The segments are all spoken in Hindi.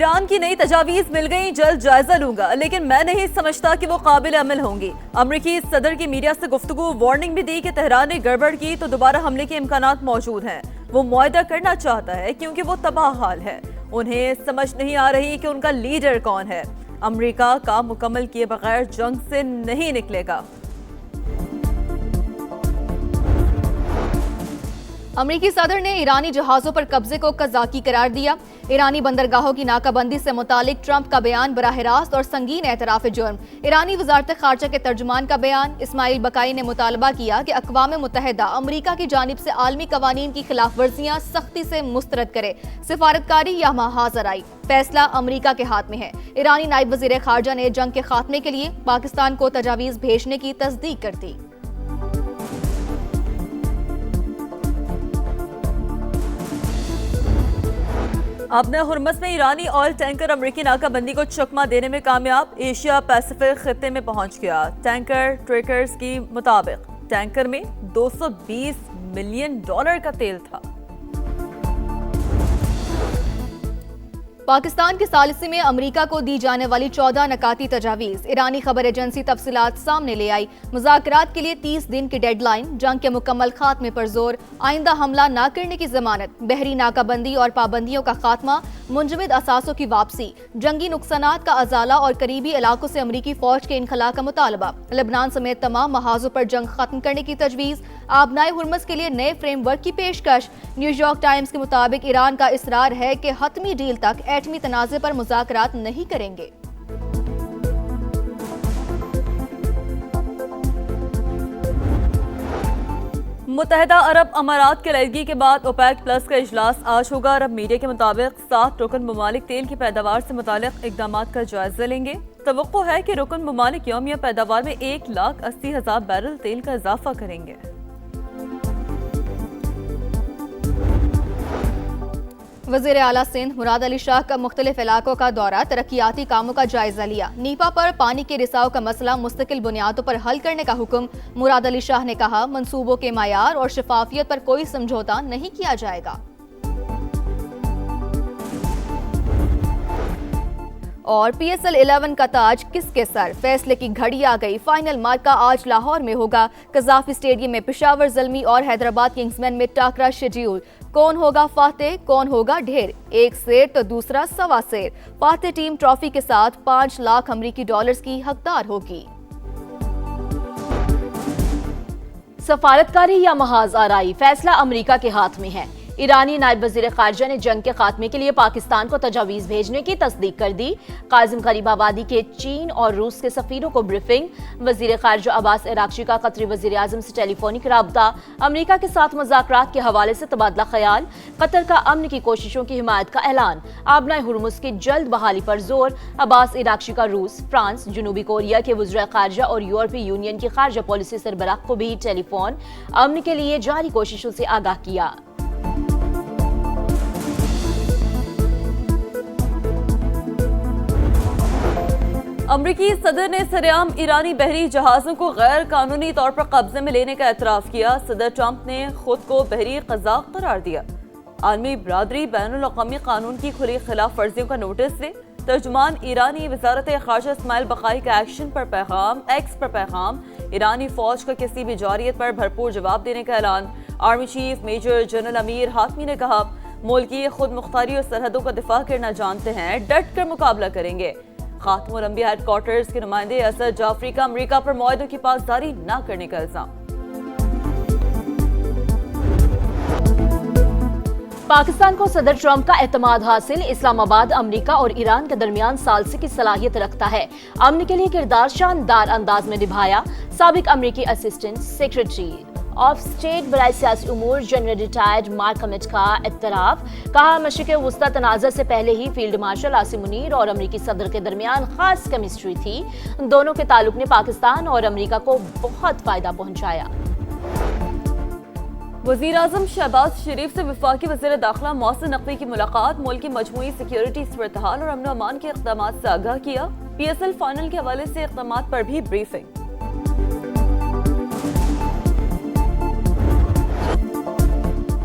ईरान की नई तजावीज मिल गई, जल्द जायजा लूंगा, लेकिन मैं नहीं समझता कि वो काबिल अमल होंगी। अमरीकी सदर की मीडिया से गुफ्तगू, वार्निंग भी दी कि तेहरान ने गड़बड़ की तो दोबारा हमले के इम्कानात मौजूद हैं। वो मुआहदा करना चाहता है क्योंकि वो तबाह हाल है। उन्हें समझ नहीं आ रही कि उनका लीडर कौन है। अमरीका काम मुकम्मल किए बगैर जंग से नहीं निकलेगा। अमरीकी सदर ने ईरानी जहाजों पर कब्जे को कज़ाकी करार दिया। ईरानी बंदरगाहों की नाकाबंदी से मुतालिक ट्रंप का बयान बराह रास्त और संगीन एतराफ़ जुर्म। ईरानी वजारत खारजा के तर्जुमान का बयान। इस्माइल बकाई ने मुतालबा किया कि अक़वाम मुत्तहिदा अमरीका की जानिब से आलमी कवानीन की खिलाफ वर्जियाँ सख्ती से मुस्तरद करे। सिफारतकारी या महाजर आई, फैसला अमरीका के हाथ में है। ईरानी नायब वज़ीर खारजा ने जंग के खात्मे के लिए पाकिस्तान को तजावीज़ भेजने की तस्दीक कर दी। अपने हुर्मस में ईरानी ऑयल टैंकर अमरीकी नाकाबंदी को चकमा देने में कामयाब। एशिया पैसिफिक खित्ते में पहुंच गया। टैंकर ट्रेकर्स की मुताबिक टैंकर में $220 मिलियन का तेल था। पाकिस्तान के सालिसी में अमरीका को दी जाने वाली 14 नकाती तजावीज़। ईरानी खबर एजेंसी तफसीलात सामने ले आई। मुज़ाकरात के लिए 30 दिन की डेडलाइन, जंग के मुकम्मल खात्मे पर जोर, आइंदा हमला न करने की जमानत, बहरी नाकाबंदी और पाबंदियों का खात्मा, मुंजमद असासों की वापसी, जंगी नुकसानात का अजाला और करीबी इलाकों से अमरीकी फौज के इनखला का मुतालबा, लेबनान समेत तमाम महाजों पर जंग खत्म करने की तजवीज़, आबनाए हुर्मस के लिए नए फ्रेमवर्क की पेशकश। न्यूयॉर्क टाइम्स के मुताबिक ईरान का इसरार है कि हतमी डील तक एटमी तनाज़े पर मुज़ाकरात नहीं करेंगे। मुत्तहिदा अरब अमारात के लड़गी के बाद ओपेक प्लस का इजलास आज होगा। अरब मीडिया के मुताबिक 7 रुकन ममालिक तेल की पैदावार से मुतालिक इकदाम का जायजा लेंगे। तवक्को है कि रुकन ममालिक यौमिया पैदावार में 1,80,000 बैरल तेल का इजाफा करेंगे। वज़ीर आला सिंध मुराद अली शाह का मुख्तलिफ इलाकों का दौरा, तरक्याती कामों का जायजा लिया। नीपा पर पानी के रिसाव का मसला मुस्तकिल बुनियादों पर हल करने का हुक्म। मुराद अली शाह ने कहा, मंसूबों के मायार और शफाफियत पर कोई समझौता नहीं किया जाएगा। और PSL 11 का ताज किसके सर, फैसले की घड़ी आ गई। फाइनल मार्का आज लाहौर में होगा। कज़ाफी स्टेडियम में पेशावर ज़ल्मी और हैदराबाद किंग्समैन में टाकरा शेड्यूल। कौन होगा फातेह, कौन होगा ढेर, एक शेर तो दूसरा सवा शेर। फातेह टीम ट्रॉफी के साथ 5 लाख अमरीकी डॉलर्स की हकदार होगी। सफारतकारी या महाज आराई, फैसला अमरीका के हाथ में है। ईरानी नायब वज़ीर खारजा ने जंग के खात्मे के लिए पाकिस्तान को तजावीज़ भेजने की तस्दीक कर दी। काजिम गरीबाबादी के चीन और रूस के सफीरों को ब्रीफिंग। वज़ीर खारजा अब्बास इराक्ची का कतरी वज़ीर आज़म से टेलीफोनिक राब्ता। अमरीका के साथ मुज़ाकरात के हवाले से तबादला ख्याल। कतर का अमन की कोशिशों की हिमायत का ऐलान। आबनाए हुर्मुज़ की जल्द बहाली पर जोर। अब्बास इराक्ची का रूस, फ्रांस, जनूबी कोरिया के वज़ीर खारजा और यूरोपीय यूनियन की खारजा पॉलिसी सरबराह को भी टेलीफोन अमन के लिए जारी कोशिशों से आगाह किया। अमरीकी सदर ने सरेआम ईरानी बहरी जहाजों को गैर कानूनी तौर पर कब्जे में लेने का एतराफ़ किया। सदर ट्रंप ने खुद को बहरी क़ज़ाक़ करार दिया। आलमी बरादरी बैनुल अक़वामी कानून की खुली खिलाफ वर्जियों का नोटिस दे। तर्जुमान ईरानी वज़ारत खारजा इस्माइल बकाई का एक्शन पर पैगाम, एक्स पर पैगाम। ईरानी फौज का किसी भी जारियत पर भरपूर जवाब देने का ऐलान। Army chief major general Amir Hatami ने कहा, मुल्क की खुद मुख्तारी और सरहदों का दिफा करना जानते हैं, डट कर मुकाबला करेंगे। खातमुल अंबिया हेडक्वार्टर्स के नुमाइंदे असद जाफरी का अमरीका पर मुआहदों की पासदारी न करने का इल्जाम। पाकिस्तान को सदर ट्रंप का एतमाद हासिल। इस्लामाबाद अमरीका और ईरान के दरमियान सालसी की सलाहियत रखता है। अमन के लिए किरदार शानदार अंदाज में निभाया। साबिक अमरीकी असिस्टेंट सेक्रेटरी ऑफ स्टेट बराए सियासी उमूर जनरल रिटायर्ड मार्क हमिद का इत्तराफ। कहा, मशरिक़ वुस्ता तनाज़ा से पहले ही फील्ड मार्शल आसिम मुनीर और अमरीकी सदर के दरमियान खास केमिस्ट्री थी। दोनों के ताल्लुक ने पाकिस्तान और अमरीका को बहुत फायदा पहुंचाया। वज़ीर आज़म शहबाज शरीफ से वफाकी वज़ीर दाखिला मोहसिन नकवी की मुलाकात। मुल्क की मजमूई सिक्योरिटी सूरत-ए-हाल और अमन व अमान के इक़दामात से आगाह किया। PSL फाइनल के हवाले से इक़दामात पर भी ब्रीफिंग।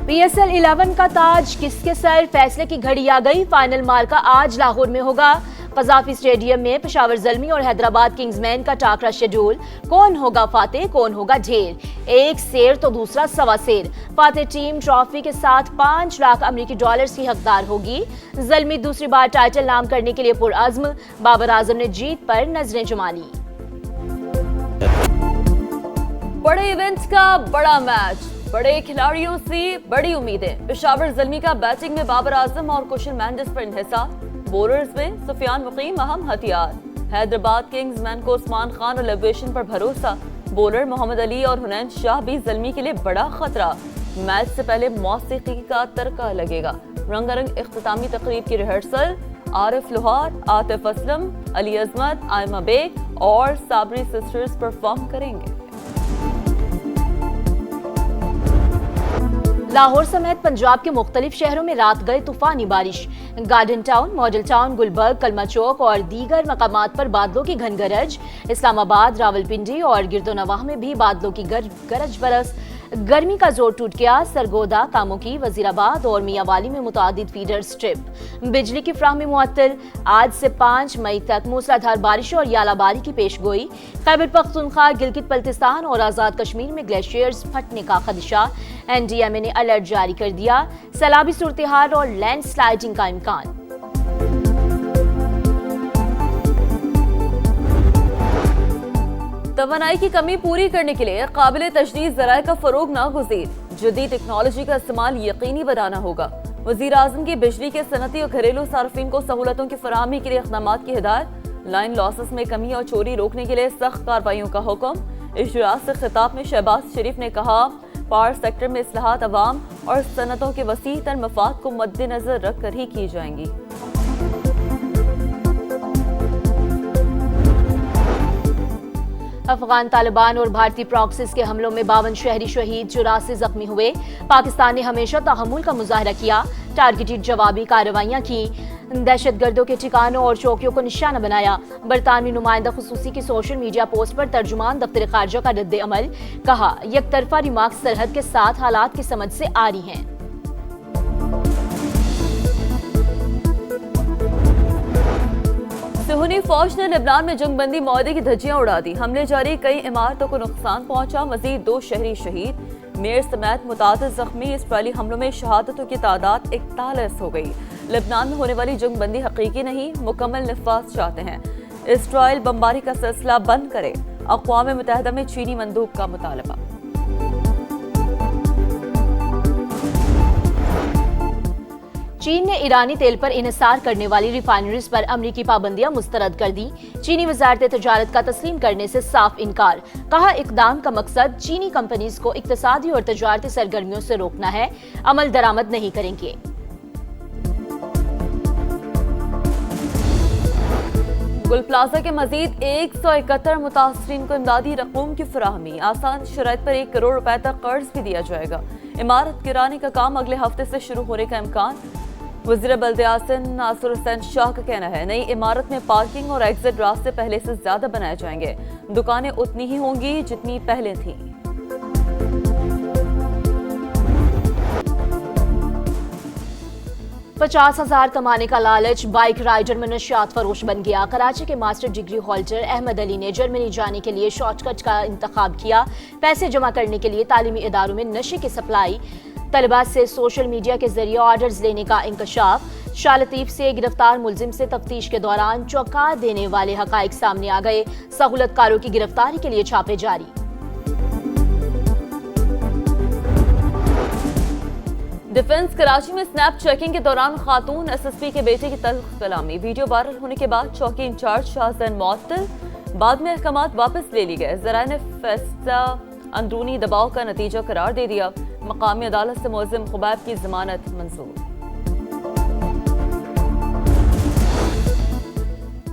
PSL 11 का ताज किसके सर, फैसले की घड़ी आ गई। फाइनल मार्का आज लाहौर में होगा। कज़ाफी स्टेडियम में पेशावर ज़ल्मी और हैदराबाद किंग्समैन का टाकरा शेड्यूल। कौन होगा फातेह, कौन होगा ढेर। एक शेर तो दूसरा सवा शेर। फातेह टीम ट्रॉफी के साथ 5 लाख अमेरिकी डॉलर्स की हकदार होगी। ज़ल्मी दूसरी बार टाइटल नाम करने के लिए पुरअज़्म। बाबर आजम ने जीत पर नजरें जमा ली। बड़े इवेंट का बड़ा मैच, बड़े खिलाड़ियों से बड़ी उम्मीदें। पेशावर ज़ल्मी का बैटिंग में बाबर आजम और कुशल मेंडिस पर इंहिसार। बॉलर्स में सुफियान मुकीम अहम हथियार। हैदराबाद किंग्समैन को उस्मान खान और लिबरेशन पर भरोसा। बॉलर मोहम्मद अली और हुनैन शाह भी ज़ल्मी के लिए बड़ा खतरा। मैच से पहले मौसीकी का तड़का लगेगा। रंगारंग इख्तितामी तकरीब की रिहर्सल। आरिफ लोहार, आतिफ असलम, अली अजमत, आयमा बेग और साबरी सिस्टर्स परफॉर्म करेंगे। लाहौर समेत पंजाब के मुख्तलिफ शहरों में रात गए तूफानी बारिश। Garden Town, Model Town, Gulberg, Kalma Chowk और दीगर मकामात पर बादलों की घन गरज। इस्लामाबाद, रावलपिंडी और गिरदोनवाह में भी बादलों की गरज बरस। गर्मी का जोर टूट गया। सरगोदा, कामोकी, वजीराबाद और मियावाली में मुतादिद फीडर स्ट्रिप। बिजली की फ्राहमी मुअत्तल। आज से 5 मई तक मूसलाधार बारिश और यालाबारी की पेशगोई। खैबर पख्तूनख्वा, गिलगित बल्तिस्तान और आजाद कश्मीर में ग्लेशियर्स फटने का खदशा। NDMA ने अलर्ट जारी कर दिया। सैलाबी सूरत-ए-हाल और लैंडस्लाइडिंग का इम्कान। तवानाई की कमी पूरी करने के लिए काबिल तजदीद ज़राए का फरोग नागुज़ीर। जदीद टेक्नोलॉजी का इस्तेमाल यकीनी बनाना होगा। वज़ीर आज़म की बिजली के सनती और घरेलू सार्फिन को सहूलतों की फराहमी के लिए इक़दामात की हिदायत। लाइन लॉसेस में कमी और चोरी रोकने के लिए सख्त कार्रवाइयों का हुक्म। इजलास से खिताब में शहबाज शरीफ ने कहा, पावर सेक्टर में इस्लाहात अवाम और सनतों के वसी तर मफाद को मद्देनजर रख कर ही की जाएंगी। अफगान तालिबान और भारतीय प्रॉक्सिस के हमलों में 52 शहरी शहीद, 84 जख्मी हुए। पाकिस्तान ने हमेशा तहम्मुल का मुजाहरा किया। टारगेटेड जवाबी कार्रवाइयां की। दहशतगर्दों के ठिकानों और चौकियों को निशाना बनाया। बरतानवी नुमाइंदा खुसूसी की सोशल मीडिया पोस्ट पर तर्जुमान दफ्तर खारजा का रद्द अमल। कहा, यकतरफा रिमार्क्स सरहद के साथ हालात की समझ से आ रही हैं। सुहनी फौज ने लेबनान में जंगबंदी मुआहदे की धज्जियां उड़ा दी। हमले जारी, कई इमारतों को नुकसान पहुंचा। मजीद 2 शहरी शहीद, मेयर समेत मुतादिद जख्मी। इसराइली हमलों में शहादतों की तादाद 41 हो गई। लेबनान में होने वाली जंगबंदी हकीकी नहीं, मुकम्मल नफाज चाहते हैं। इसराइल बमबारी का सिलसिला बंद करे। अक़वाम मुत्तहिदा में चीनी मंदूब का मुतालबा। चीन ने ईरानी तेल पर इन्हिसार करने वाली रिफाइनरीज पर अमरीकी पाबंदियां मुस्तरद कर दी। चीनी वजारत तजारत का तस्लीम करने से साफ इनकार। कहा, इकदाम का मकसद चीनी कंपनीज को इक्तसादी और तजारती सरगर्मियों से रोकना है, अमल दरामद नहीं करेंगे। गुल प्लाजा के मजीद 171 मुतासरीन को इमदादी रकूम की फराहमी। आसान शराइत पर 1 करोड़ रुपए तक कर्ज भी दिया जाएगा। इमारत गिराने का काम अगले हफ्ते से शुरू होने का इम्कान। वज़ीर बल्दियासन नासिर हुसैन शाह का कहना है, नई इमारत में पार्किंग और एग्जिट रास्ते पहले से ज्यादा बनाए जाएंगे। दुकानें उतनी ही होंगी जितनी पहले थी। $50,000 कमाने का लालच, बाइक राइडर में नशियात फरोश बन गया। कराची के master degree holder Ahmed Ali ने जर्मनी जाने के लिए शॉर्टकट का इंतखाब किया। पैसे जमा करने के लिए तालीमी इदारों में नशे की सप्लाई। तलबा से सोशल मीडिया के जरिए ऑर्डर्स लेने का इंकशाफ। शाह लतीफ से गिरफ्तार मुलजिम से तफ्तीश के दौरान चौंका देने वाले हकाइक सामने आ गए। सहूलतकारों की गिरफ्तारी के लिए छापे जारी। डिफेंस कराची में स्नैप चेकिंग के दौरान खातून SSP के बेटे की तल्ख कलामी। वीडियो वायरल होने के बाद चौकी इंचार्ज शाहजैन मुअत्तल, बाद में अहकामात वापस ले ली गए। ज़राए ने फैसला अंदरूनी दबाव का नतीजा करार दे दिया। मकामी अदालत से मुलजिम खुबैब की जमानत मंजूर।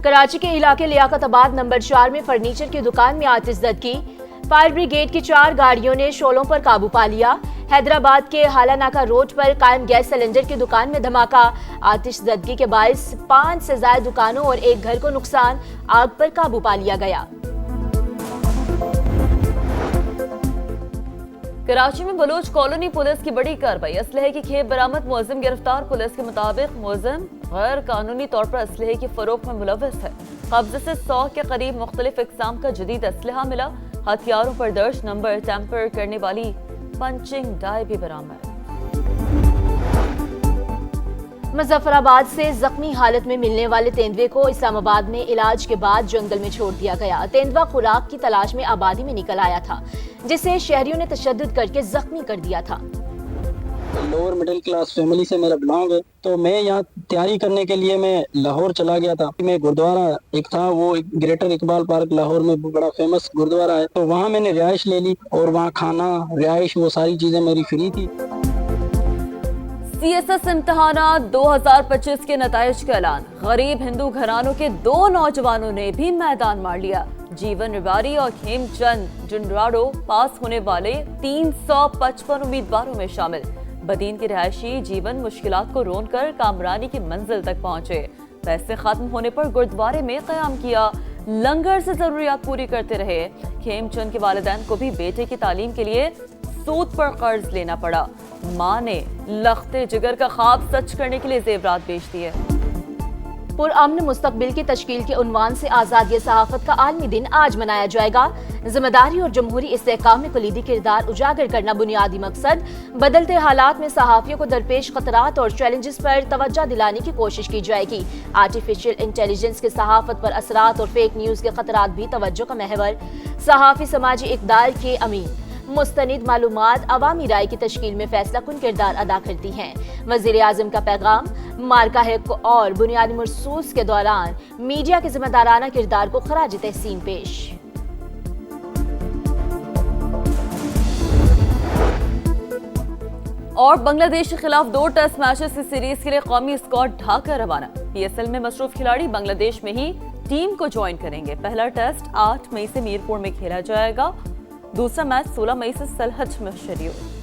कराची के इलाके लियाकताबाद नंबर 4 में फर्नीचर की दुकान में आतिशज़दगी। फायर ब्रिगेड की 4 गाड़ियों ने शोलों पर काबू पा लिया। हैदराबाद के हालानाका रोड पर कायम गैस सिलेंडर की दुकान में धमाका। आतिशज़दगी के बायस 5 से ज्यादा दुकानों और एक घर को नुकसान। आग पर काबू पा लिया गया। कराची में बलोच कॉलोनी पुलिस की बड़ी कार्रवाई, असलहे की खेप बरामद, मुअज्जिम गिरफ्तार। पुलिस के मुताबिक मुअज्जिम गैर कानूनी तौर पर असलहे की फरोख्त में मुलव्वस है। कब्जे से 100 के करीब मुख्तलिफ इकसाम का जदीद असलहा मिला। हथियारों पर दर्ज नंबर टैंपर करने वाली पंचिंग डाई भी बरामद। मुजफ्फराबाद से जख्मी हालत में मिलने वाले तेंदुए को इस्लामाबाद में इलाज के बाद जंगल में छोड़ दिया गया। तेंदुआ खुराक की तलाश में आबादी में निकल आया था, जिसे शहरियों ने तशद्दुद करके जख्मी कर दिया था। लोअर मिडिल क्लास फैमिली से मेरा बिलोंग है, तो मैं यहाँ तैयारी करने के लिए मैं लाहौर चला गया था। मैं गुरुद्वारा एक था, वो ग्रेटर इकबाल पार्क लाहौर में बड़ा फेमस गुरुद्वारा है, तो वहाँ मैंने रिहाइश ले ली और वहाँ खाना रिहाइश वो सारी चीजें मेरी फ्री थी। CSS इम्तिहानात 2025 के नताइज का ऐलान, गरीब हिंदू घरानों के 2 नौजवानों ने भी मैदान मार लिया। जीवन रिवारी और खेमचंद जुंडराडो पास होने वाले 355 उम्मीदवारों में शामिल। बदीन के रिहायशी जीवन मुश्किलात को रोन कर कामरानी की मंजिल तक पहुंचे। पैसे खत्म होने पर गुरुद्वारे में क़याम किया, लंगर से जरूरियात पूरी करते रहे। खेमचंद के वालिदैन को भी बेटे की तालीम के लिए सूद पर कर्ज लेना पड़ा। मां ने लख्ते जिगर का ख्वाब सच करने के लिए जेवरात बेच दिए। पुरअमन मुस्तकबिल की तश्कील के उन्वान से आज़ादी सहाफत का आलमी दिन आज मनाया जाएगा। जिम्मेदारी और जमहूरी इस्तेहकाम में कलीदी किरदार उजागर करना बुनियादी मकसद। बदलते हालात में सहाफ़ियों को दरपेश खतरात और चैलेंजेस पर तवज्जो दिलाने की कोशिश की जाएगी। आर्टिफिशियल इंटेलिजेंस के सहाफत पर असरात और फेक न्यूज़ के खतरात भी तवज्जो का महवर। सहाफ़ी समाजी इक़दार के अमीन, मुस्तनिद मालूमात अवामी राय की तश्कील में फैसला कुन किरदार अदा करती हैं। वज़ीर आज़म का पैगाम, मार्का है और बुनियादी मरसूस के दौरान मीडिया के जिम्मेदाराना किरदार को खराज तहसीन पेश। और बांग्लादेश के खिलाफ 2 टेस्ट मैचेस की सीरीज के लिए कौमी स्क्वाड ढाका रवाना। PSL में मसरूफ खिलाड़ी बांग्लादेश में ही टीम को ज्वाइन करेंगे। पहला टेस्ट 8 मई से मीरपुर में खेला जाएगा। दूसरा मैच 16 मई से सलहट में शेड्यूल।